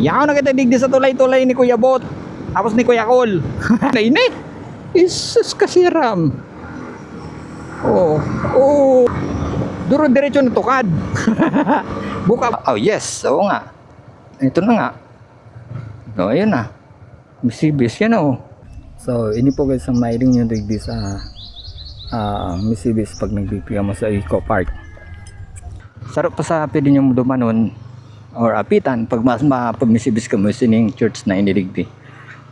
Yaw na kita digdi sa tulay-tulay ni Kuya Bot. Tapos ni Kuya Col. Nainit. Isus kasiram. Oh. Oh. Duro diretso na tukad. Buka. Oh yes. Oo nga. Ito na nga. Oh, ayun na. Misibis yan oh. So, ini po guys ang mairing nyo digdi sa Misibis pag nagpipiga mo sa Eco Park. Sarap pa sa pwede nyo dumanon or apitan pag mas mapag-Misibis ka mo sining church na iniligdi.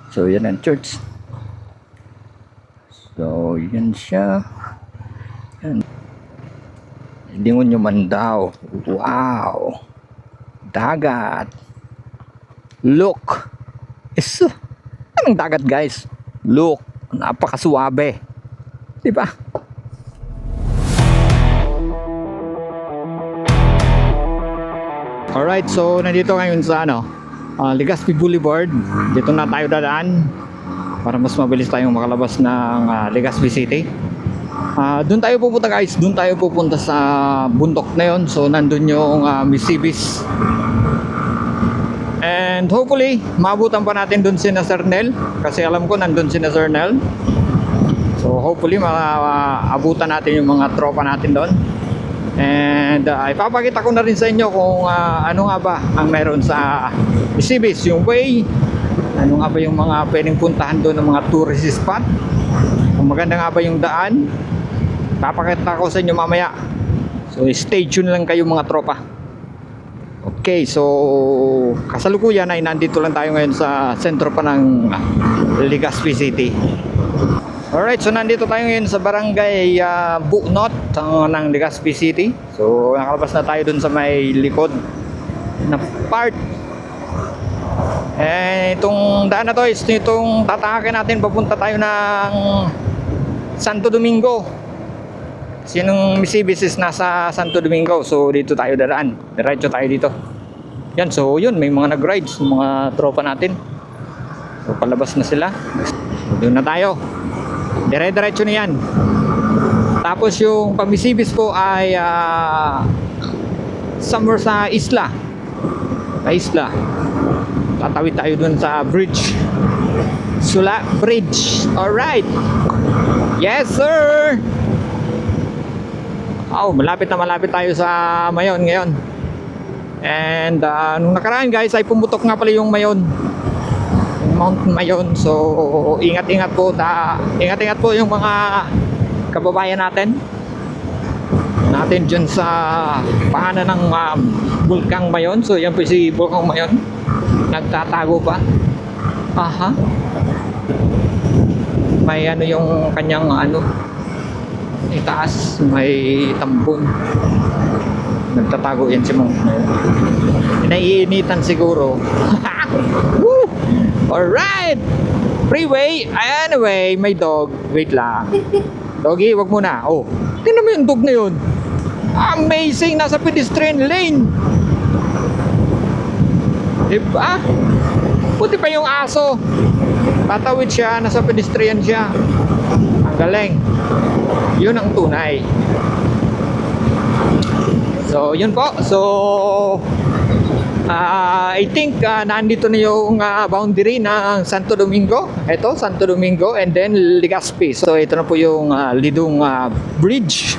So, yan ang church. So, yan siya. Yan. Lingon nyo man daw. Wow. Dagat. Look. Iso. Anong dagat guys? Look. Napakasuwabe. Diba? Alright, so nandito ngayon sa Legazpi Boulevard. Dito na tayo dadaan para mas mabilis tayong makalabas ng Legazpi City. Doon tayo pupunta guys, doon tayo pupunta sa bundok na yon. So nandun yung Misibis. And hopefully, maabutan pa natin doon si Sir Nel. Kasi alam ko nandun si Sir Nel. So hopefully, maabutan natin yung mga tropa natin doon. And ipapakita ko na rin sa inyo kung ano nga ba ang meron sa Misibis, yung way. Ano nga ba yung mga pwedeng puntahan doon ng mga tourist spot. Kung maganda nga ba yung daan. Papakita ko sa inyo mamaya. So stay tuned lang kayo mga tropa. Okay, so kasalukuyan ay nandito lang tayo ngayon sa sentro pa ng Legazpi City. Alright, so nandito tayo ngayon sa barangay Buknot ng Legazpi City. So nakalabas na tayo dun sa may likod na part. Itong daan na to is itong tatahakin natin papunta tayo ng Santo Domingo. Kasi yung Misibis is nasa Santo Domingo. So dito tayo daraan. Diretso tayo dito. Yan, so yun, may mga nag-rides, mga tropa natin. So palabas na sila. So, doon na tayo. Dire-diretso na yan. Tapos yung pag-Misibis po ay somewhere sa isla. Sa isla. Tatawid tayo dun sa bridge. Sula Bridge. Alright. Yes sir. Oh, malapit na malapit tayo sa Mayon ngayon. And nung nakaraan guys ay pumutok nga pala yung Mayon. Yung Mount Mayon. So ingat-ingat po. Ingat-ingat po yung mga kababayan natin. Natin dyan sa paanan ng Bulkang Mayon. So yan po si Bulkang Mayon. Nagtatago pa. Aha. May ano yung kanyang itaas, may tambon. Nagtatago yan si Mount Mayon. Naiinitan siguro. Woo! Alright! Freeway! Anyway, may dog. Wait lang. Doggy, wag muna. Oh, tingnan mo yung dog na yun. Amazing! Nasa pedestrian lane. Diba? Puti pa yung aso. Tatawid siya, nasa pedestrian siya. Ang galing. Yun ang tunay. So, yun po. So, I think nandito na yung boundary ng Santo Domingo. Ito, Santo Domingo and then Legazpi. So, ito na po yung Lidong Bridge.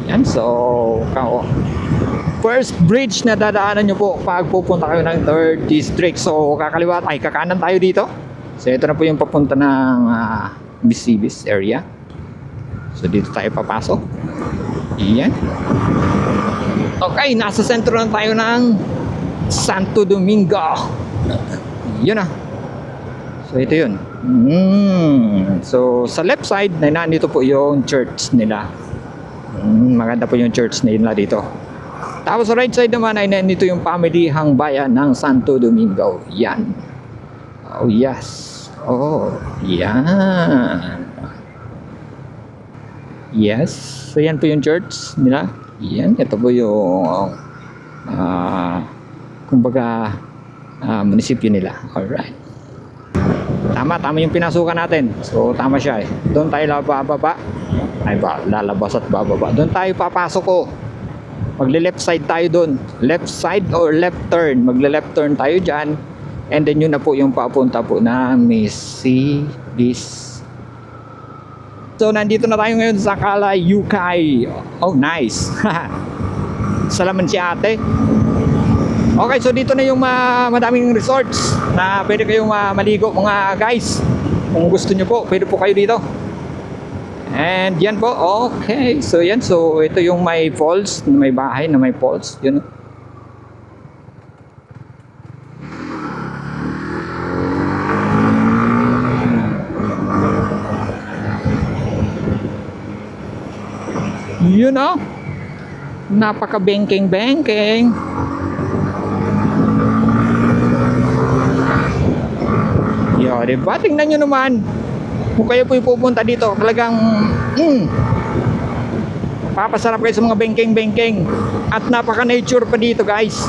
Yan. So, first bridge na dadaanan nyo po pag pupunta kayo ng 3rd District. So, kakaliwa, ay kakanan tayo dito. So, ito na po yung papunta ng Misibis area. So, dito tayo papasok. Yan. Okay, nasa sentro lang tayo ng Santo Domingo. Yun na. So, ito yun. So, sa left side, nandito po yung church nila. Maganda po yung church nila dito. Tapos sa right side naman ay nandito yung pamilihang bayan ng Santo Domingo. Yan. Oh, yes. Oh, yan. Yes. So, yan po yung church nila. Yan. Ito po yung kumbaga munisipyo nila. Alright. Tama yung pinasukan natin. So, tama siya eh. Doon tayo bababa. Ay ba, lalabas at bababa. Doon tayo papasok ko. Magle-left side tayo doon. Left side or left turn. Magle-left turn tayo dyan. And then yun na po yung papunta po na Mercedes. So nandito na tayo ngayon sa Kalayukay. Oh, nice. Salaman si ate. Okay, so dito na yung madaming resorts na pwede kayong maligo mga guys. Kung gusto nyo po, pwede po kayo dito. And yan po, okay. So yan, so ito yung may falls, may bahay na may falls. Yun. Yun o. Napaka-bengking-bengking. Yo, diba? Tingnan nyo naman. Kung kayo po pupunta dito, talagang papasarap kayo sa mga bengking-bengking. At napaka-nature pa dito, guys.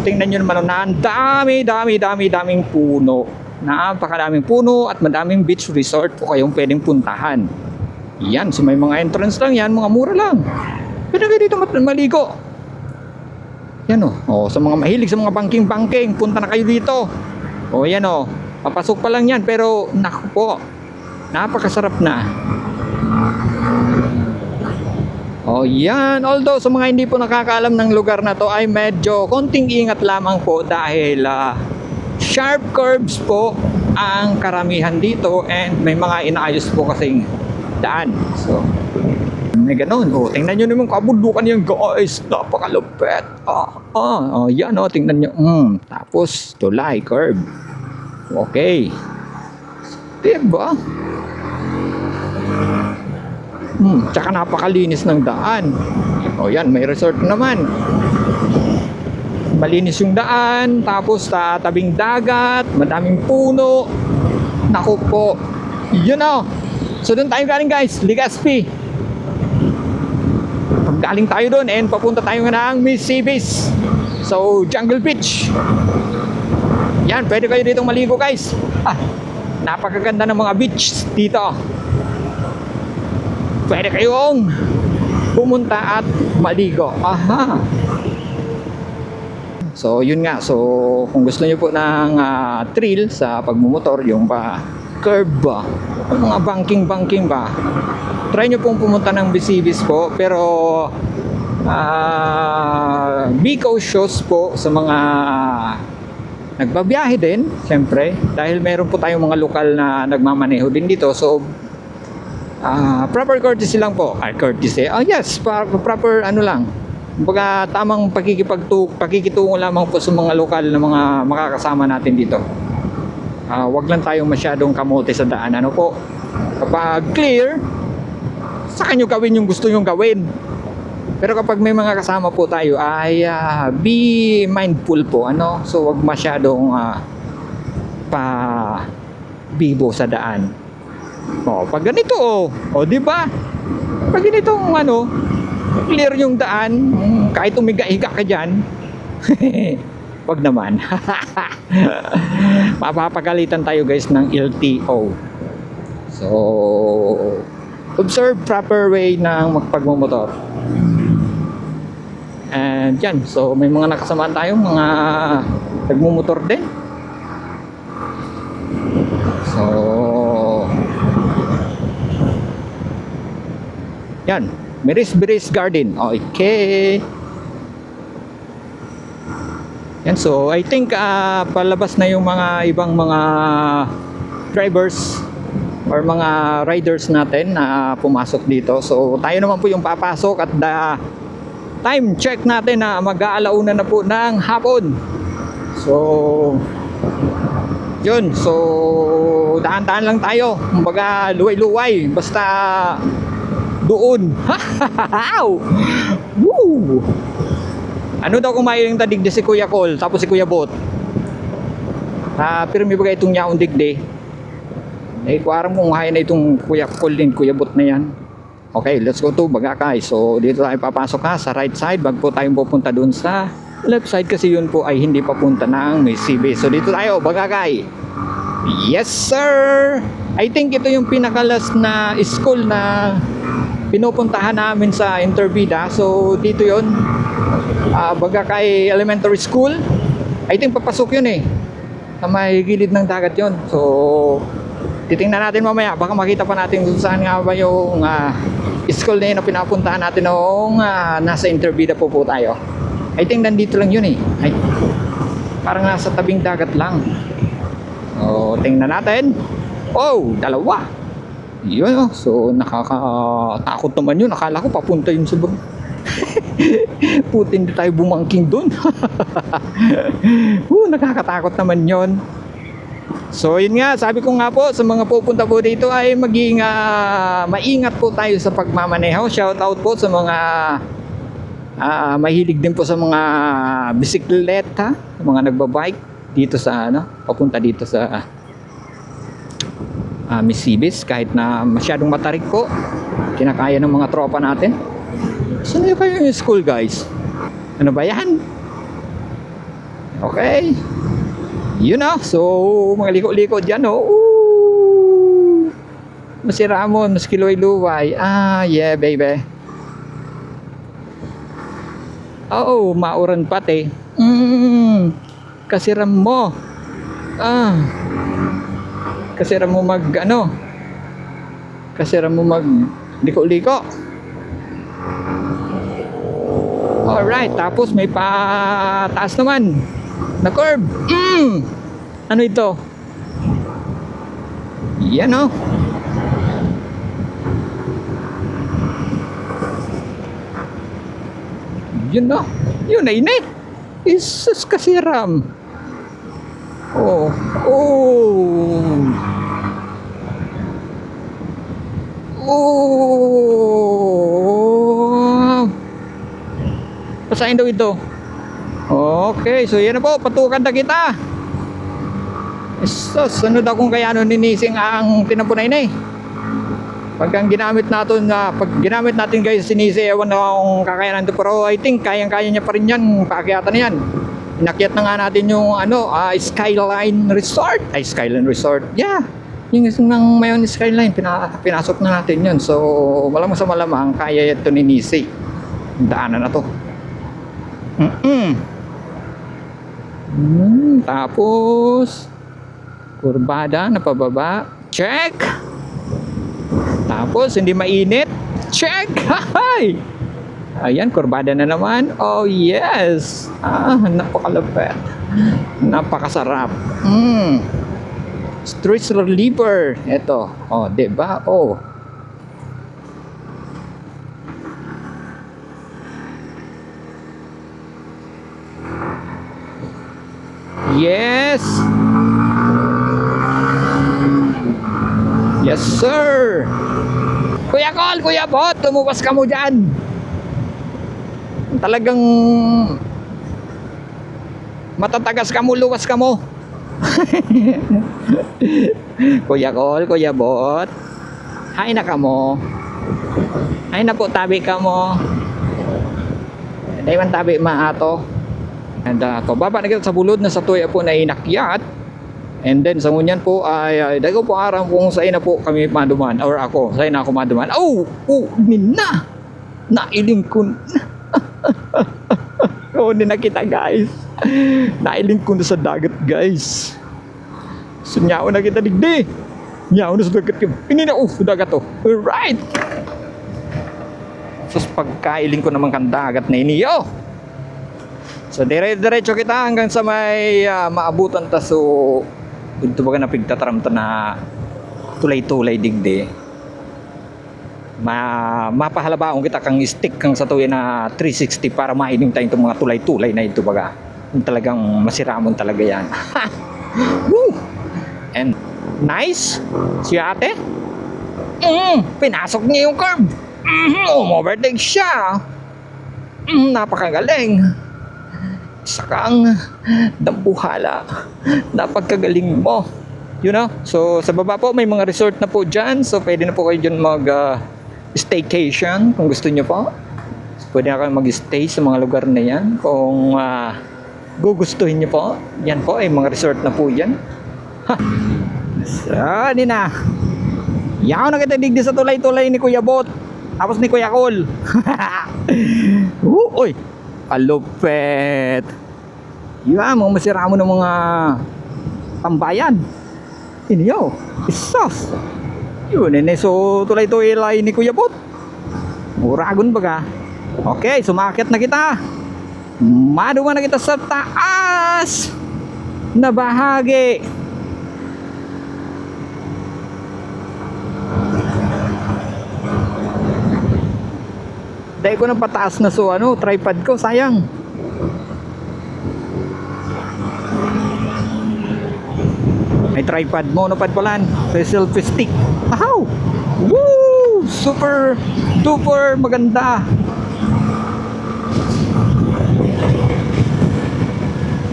Tingnan nyo naman na ang daming puno. Napakadaming puno at madaming beach resort po kayong pwedeng puntahan. Yan, so may mga entrance lang yan, mga mura lang. Pwede kayo dito maligo. Yan o, sa mga mahilig sa mga banking-banking, punta na kayo dito. O yan o, papasok pa lang yan, pero naku po, napakasarap na. O yan, although sa mga hindi po nakakaalam ng lugar na to ay medyo konting ingat lamang po dahil sharp curves po ang karamihan dito and may mga inaayos po kasing daan. So, may ganun. O, tingnan nyo naman kabundukan yan guys. Napakalupet. Yan o, tingnan nyo. Tapos, tulay, curve. Okay. Diba? Tsaka napakalinis ng daan. O yan, may resort naman. Malinis yung daan. Tapos, tabing dagat. Madaming puno. Naku po. Yun o. So doon tayo galing guys, Legazpi. Paggaling tayo doon and papunta tayo ng Mercedes. So Jungle Beach. Yan, pwede kayo ditong maligo guys. Napakaganda ng mga beach dito. Pwede kayong pumunta at maligo. Aha. So yun nga, so kung gusto niyo po ng thrill sa pagmumotor, yung curve ba, mga banking ba, try nyo pong pumunta ng Mercedes po, pero be cautious po sa mga nagbabiyahe din, syempre, dahil meron po tayong mga lokal na nagmamaneho din dito, so proper courtesy lang po. Courtesy, yes, proper ano lang, kumbaga tamang pakikitungo lamang po sa mga lokal na mga makakasama natin dito. Wag lang tayong masyadong kamote sa daan. Ano po? Kapag clear, saka nyo gawin yung gusto nyong gawin. Pero kapag may mga kasama po tayo, ay be mindful po. Ano? So, wag masyadong bibo sa daan. Pag ganito, di ba? Pag ganitong clear yung daan, kahit umiga-higa ka dyan, wag naman. Mapapagalitan tayo guys ng LTO. So, observe proper way ng magpagmumotor. And yan, so may mga nakasamaan tayong mga nagmumotor din. So, yan, Mercedes Garden. Okay. Yan, so I think palabas na yung mga ibang mga drivers or mga riders natin na pumasok dito. So tayo naman po yung papasok at time check natin na mag-aalauna na po ng hapon. So yun, so daan-daan lang tayo, kumbaga luway-luway, basta doon. Woo! Ano daw kumain yung tadigdi si Kuya Col, tapos si Kuya Bot. Pero may bagay itong yaong digdi. Kuwarang kung kaya na itong Kuya Col din, Kuya Bot na yan. Okay, let's go to Bagakay. So dito tayo papasok sa right side, bago po tayong pupunta dun sa left side kasi yun po ay hindi papunta ng Mercedes. So dito tayo, Bagakay. Yes sir! I think ito yung pinaka-last na school na pinupuntahan namin sa Interbida. So dito yun. baga kay elementary school. I think papasok yun eh. Sa may gilid ng dagat yun. So, titingnan natin mamaya. Baka makita pa natin kung saan nga ba yung school na yun na pinapuntahan natin noong nasa interview na po tayo. I think nandito lang yun eh. Ay, parang nasa tabing dagat lang. So, tingnan natin. Oh, dalawa. Yun, so nakakatakot naman yun. Akala ko papunta yun sa bag. Putin, hindi tayo bumangking doon. Nakakatakot naman yun. So yun nga, sabi ko nga po sa mga pupunta po dito ay maging maingat po tayo sa pagmamaneho. Shout out po sa mga mahilig din po sa mga bisikleta, mga nagbabike dito sa papunta dito sa Misibis. Kahit na masyadong matarik po, kinakaya ng mga tropa natin. Saan na kayo yung school, guys? Ano ba yan? Okay. Yun so mga liko-liko dyan Masiramon, mas kiloy-luway. Yeah, baby. Mauran pati. Kasiram mo. Kasiram mo Kasiram mo mag liko-liko. Alright, tapos may pataas naman na curve. Ano ito? Yan Yun yun na init. Isus, kasiram. Pasahin daw ito. Okay, so yan na po, patukan na kita. Isus, ano daw kung kaya ninising ang tinapunay na eh. Pag ginamit natin guys, sinisi, ewan na kung kakayanan ito. Pero I think kayang-kaya niya pa rin yan, paakyatan na yan. Inakyat na nga natin yung Skyline Resort. Skyline Resort, yeah. Yung nang mayon Skyline, pinasok na natin yun. So, walang malamang kaya ito ni Nisi. Daanan na to. Tapos kurbada na pababa, check. Tapos hindi mainit, check. Hay! Ayan, kurbada na naman. Oh yes, napakalapit, napakasarap. Stress reliever ito. Diba? Yes. Yes, sir. Kuya Col, Kuya Bot, tumuwas ka mo dyan. Talagang matatagas ka mo, luwas ka mo. Kuya Col, Kuya Bot, hay na ka mo. Hay na po, tabi ka mo. Dahil man tabi maato. And baba na kita sa bulod na sa tuya po na inakyat. And then sa ngunyan po ay dago po araw kung saan na po kami maduman. Or ako, saan na ako maduman. Nina! Nailing ko. Hindi na kita guys. Nailing ko na sa dagat guys. So nyaw na kita digdi. Nyaw na sa dagat yun. Ini na sa dagat to. Alright! So pagkailing ko naman kang dagat na iniyo. So dire-diretso kita hanggang sa may maabutan ta. So ito baga napigtatramta na tulay-tulay digdi. Mapahalabaon kita kang stick kang sa tuwi na 360 para mailing tayo itong mga tulay-tulay na ito baga. Talagang masiramon talaga yan. Woo! And nice si ate. Pinasok niya yung curve. Overtake siya. Napakagaling. Sakang dambuhala. Napagkagaling mo. So sa baba po may mga resort na po dyan. So pwede na po kayo dyan mag staycation kung gusto nyo po. So, pwede na kayo mag-stay sa mga lugar na yan. Kung gugustuhin nyo po. Yan po ay mga resort na po yan. So na yaw na kita digdi sa tulay-tulay ni Kuya Bot. Tapos ni Kuya Col. Uy, Kalupet. Yan, mga masira mo ng mga tambayan. Inyo, isos. Yun, so tulay to ilay ni Kuya Bot. Muragon baga. Okay, sumakit na kita. Maduman na kita sa taas na bahagi. Dahil ko ng pataas na tripod ko, sayang. May tripod, monopod pala. Selfie stick. Ahaw! Woo! Super duper maganda.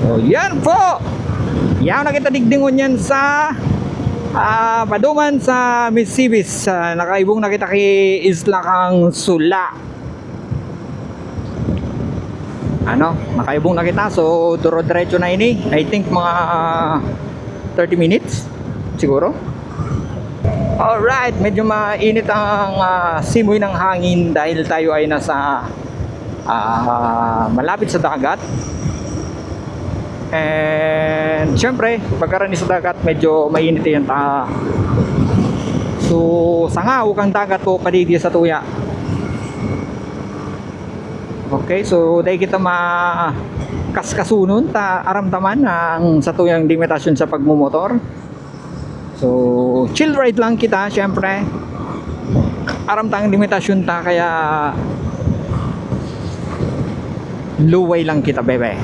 So, yan po. Yan na kita digdingon yan sa paduman sa Misibis. Nakaibong na kita kay Isla Kang Sula. Nakaibong na kita. So, duro-diretso na ini. I think mga 30 minutes siguro. Alright, medyo mainit ang simoy ng hangin dahil tayo ay nasa malapit sa dagat. And syempre, pagkarani sa dagat medyo mainit yan. So, sangaw kang dagat po kadidi sa tuya. Okay, so dahil kita kaskasunon aramdaman ang sa tuyang limitasyon sa pagmumotor. So, chill ride lang kita, syempre. Aramtang limitasyon kaya luway lang kita, bebe.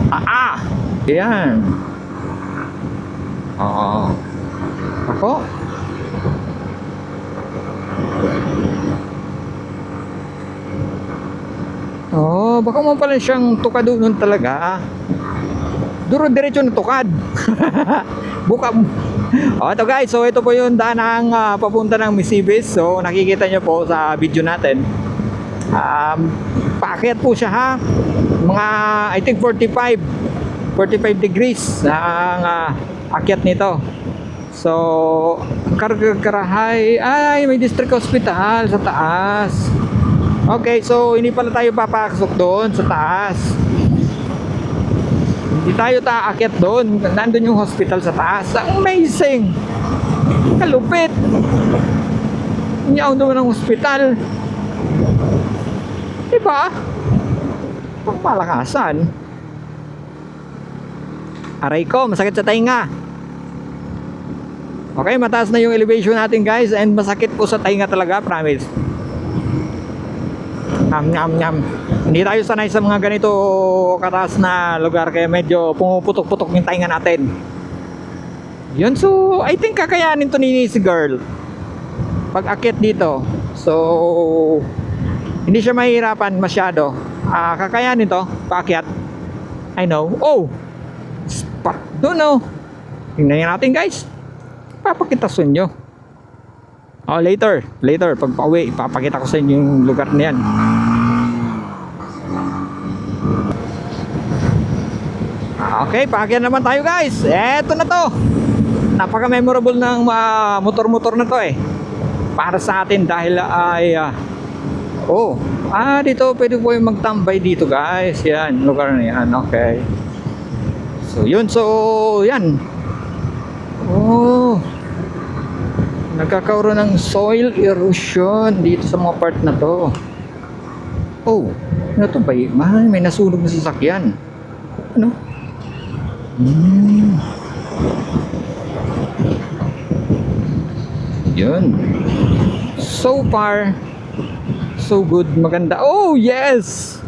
Yan. Ako. Baka mo pala siyang tukado nun talaga. Duro diretso na tukad. Buka. Ito guys, so ito po yung danang papunta ng Misibis. So nakikita nyo po sa video natin. Paakyat po siya ha. Mga I think 45 degrees ang akyat nito. So Karagarahay, may district hospital sa taas. Okay, so hindi pala tayo papasok doon sa taas. Hindi tayo aakyat doon. Nandun yung hospital sa taas. Amazing! Kalupit! Hindi ako doon ng hospital. Diba? Pagpalakasan. Aray ko, masakit sa tainga. Okay, mataas na yung elevation natin guys. And masakit po sa tainga talaga, promise. Nyam. Hindi tayo sanay sa mga ganito kataas na lugar kaya medyo pumuputok-putok yung tainga natin. Yun, so I think kakayanin to ni si girl pag akyat dito. So hindi siya mahirapan masyado. Kakayanin to paakyat. I know. Spot doon tingnan natin guys. Papakita sa inyo. Later pag pauwi ipapakita ko sa inyo yung lugar na yan. Okay, paakyat naman tayo guys. Eto na to. Napaka memorable ng motor-motor na to para sa atin dahil ay dito pwede po yung magtambay dito guys. Yan, lugar na yan. Okay. So yun, yan. Nagkakaroon ng soil erosion dito sa mga part na to. Ano to ba? May nasunog na sasakyan. Ano? Yun. So far, so good. Maganda. Yes!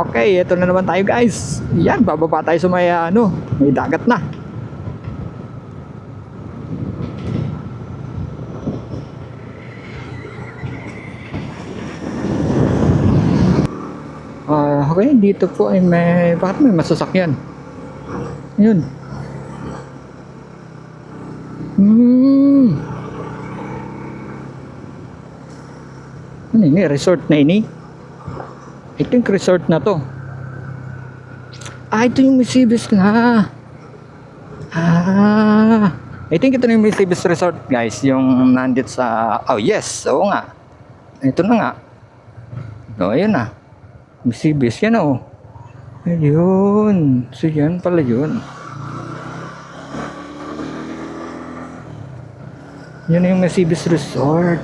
Okay, ito na naman tayo guys. Yan, bababa tayo sa may dagat na. Okay, dito po ay bakit may masasakyan? Yun. Ano ini? Resort na ini? I think resort na to. Ito yung Misibis na. I think ito na yung Misibis Resort guys. Yung nandito sa... yes, oo nga. Ito na nga. Ayun na. Misibis yan oh. Ayun. So yan pala yun. Yun yung Misibis Resort.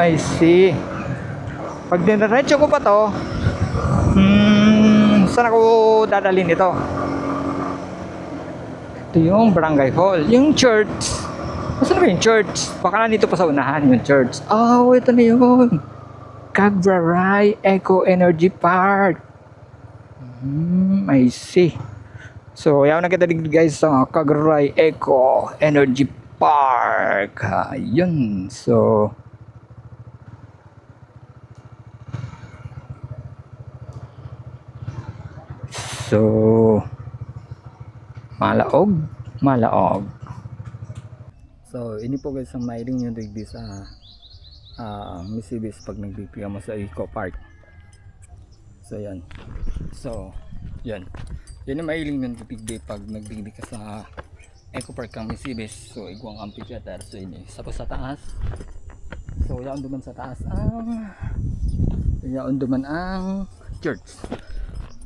I see. Pag diniretso ko pa to, saan ako dadalhin ito? Ito yung barangay hall. Yung church. Saan ba yung church? Baka nandito pa sa unahan yung church. Oh, ito na yun. Cagbaray Eco Energy Park. I see. So, yaw na kita dito guys sa Cagbaray Eco Energy Park. Ayun. So, malaog. So, ini po guys ang mailing nyo digdi sa Misibis pag nagbibiga mo sa Eco Park. So, yan. So, yan. Yan ang mailing nyo digdi pag nagbibiga ka sa Eco Park kang Misibis. So, igwang amphitheater. So, ini. Tapos sa taas. So, yaon duman sa taas yaon duman ang church.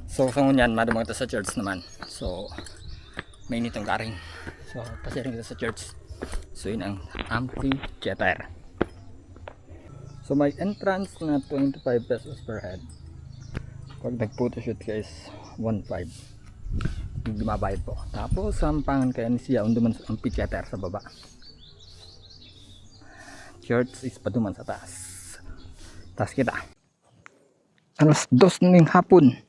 So, kung yan, madumang kita sa church naman. So, may nitong karing. So, pasirin kita sa church. So, yun ang amphitheater. So, may entrance na 25 pesos per head. Pag nag-photoshoot guys, 1.5. Hindi mabayad po. Tapos, sampangan kaya ni siya unduman sa amphitheater sa baba. Church is paduman sa taas. Taas kita. Alas 2 ng hapon.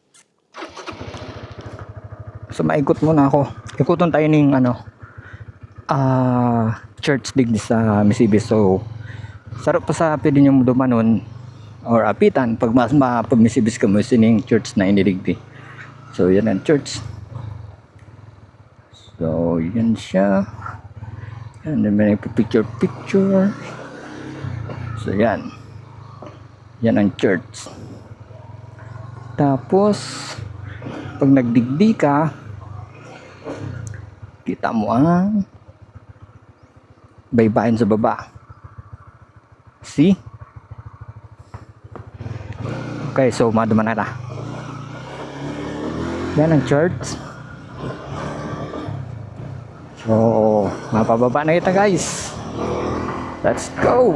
So maikot muna ako. Ikuton tayo ng church digdi sa Misibis. So sarap pa sa pwede nyo dumanon or apitan pag mas pag Misibis ka mo sining church na iniligdi. So yan ang church. So yan siya. And then may picture. So yan. Yan ang church. Tapos pag nagdigdi ka, kita mo ang baybayin sa baba. See? Okay, so maduman na. Yan ang church. So, mapababa na kita guys. Let's go!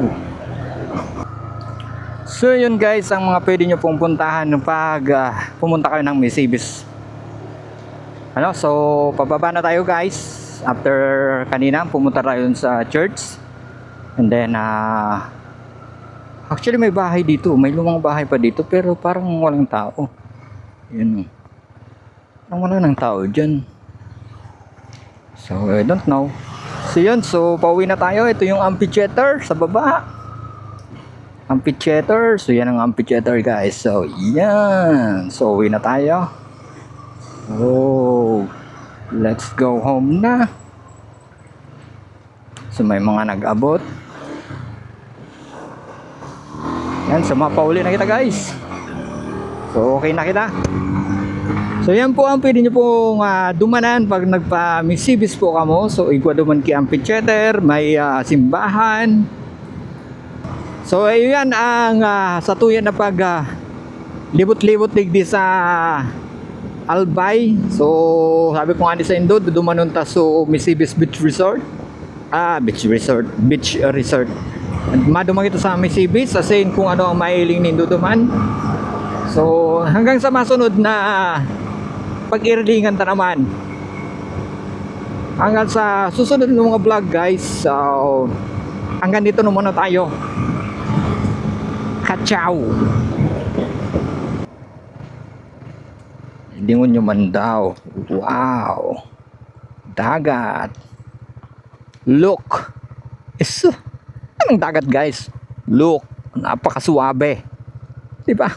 So yun guys, ang mga pwede nyo pong puntahan pag pumunta kayo ng Misibis. So pababa na tayo guys. After kanina pumunta tayo sa church. And then actually may bahay dito, may lumang bahay pa dito pero parang walang tao. Yun. Parang wala nang tao dyan. So I don't know. So yun, so pauwi na tayo. Ito yung amphitheater sa baba. Amphitheater. So yan ang amphitheater guys. So yan. So uwi na tayo. Oh, let's go home na. So may mga nag-abot. Yan, so mapauli na kita guys. So okay na kita. So yan po ang pwede nyo pong dumanan pag nagpa-Misibis po kamo. So igwa duman ki amphitheater, may simbahan. So ayun ang sa tuyan na pag libot-libot digdi sa Albay. So sabi ko nga sa Indo, dumanon ta so Misibis Beach Resort. Beach Resort. And madumang ito sa Misibis, asin kung ano ang mailing nindo duman. So hanggang sa masunod na pag-irilingan ta naman. Hanggang sa susunod ng mga vlog guys. So hanggang dito na muna tayo. Kachaw. Dingon nyo man daw. Wow. Dagat. Look. Anong dagat guys? Look. Napakasuwabe. Diba?